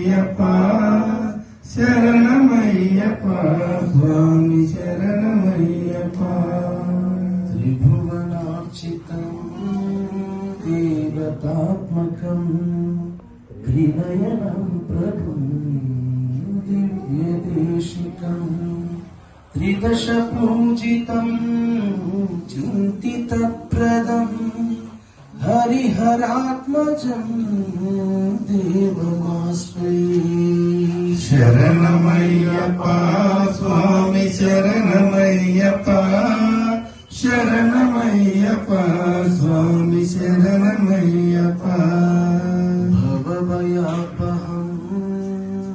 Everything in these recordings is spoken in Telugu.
శరణమయ్యప్ప శరణమయ్యప్ప స్వామి శరణమయ్యప్ప. త్రిభువనార్చితం దేవతాత్మకం త్రినయనం ప్రభుం దివ్యదేశికం త్రిదశ పూజితం చింతితప్రదం హరిహరాత్మజం దేవమాశ్రయే. శరణమయ్యప్ప స్వామి శరణమయ్యప్ప శరణమయ్యప్ప స్వామి శరణమయ్యప్ప. భవభయాపహం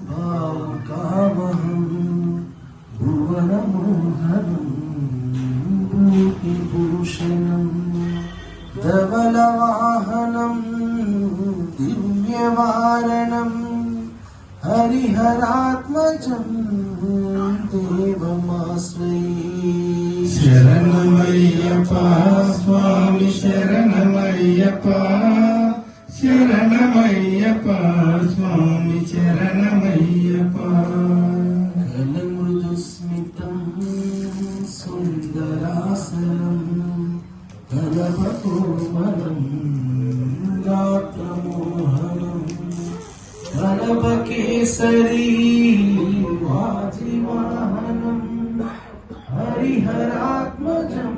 భావుకావహం భువనమోహనం భూతిభూషణం ధవలవాహనం దివ్యవారణం హరిహరాత్మజం దేవమాశ్రయే. శరణమయ్యప్ప స్వామి శరణమయ్యప్ప శరణమయ్యప్ప స్వామి శరణమయ్యప్ప. కలమృదుస్మితం సుందరాసనం కలపకోమలం గాత్రమోహనం కలపకేసరీ వాజివాహనం హరిహరాత్మజం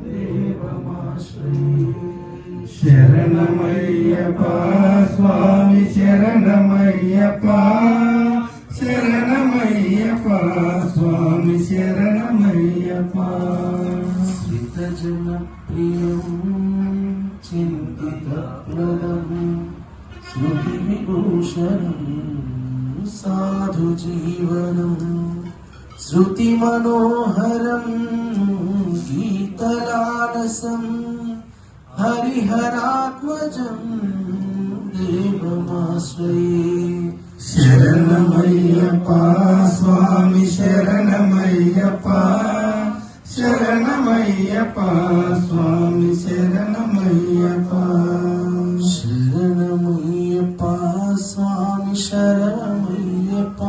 దేవమాశ్రయే. శరణమయ్యప్ప స్వామి శరణమయ్యప్ప శరణమయ్యప్ప స్వామి శరణమయ్యప్ప. శ్రితజనప్రియం చింతితప్రదం స్మృతివిభూషణం సాధుజీవనం శృతిమనోహరం గీతలాలసం హరిహరాత్మజం దేవమాశ్రయే. శరణమయ్యప్ప స్వామి శరణమయ్యప్ప శరణమయ్యప్ప స్వామి శరణమయ్యప్ప. శరణమయ్యప్ప స్వామి శరణమయ్యప్ప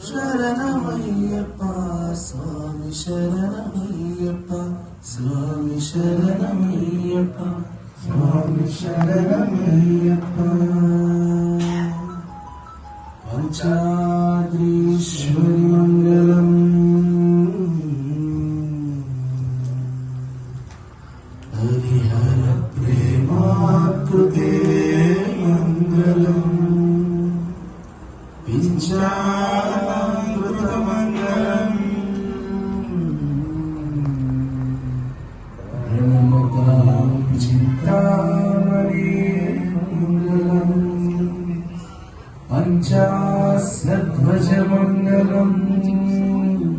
శరణమయ్యప్ప స్వామి శరణమయ్యప్ప స్వామి శరణమయ్యప్ప స్వామి శరణమయ్యప్ప. పంచాద్రీశ్వరి మంగళం హరిహర ప్రేమాకృతే మంగళం పింఛామృతమంగళం బ్రహ్మకాం చింతామణి మంగళం పంచాశధ్వజమంగళం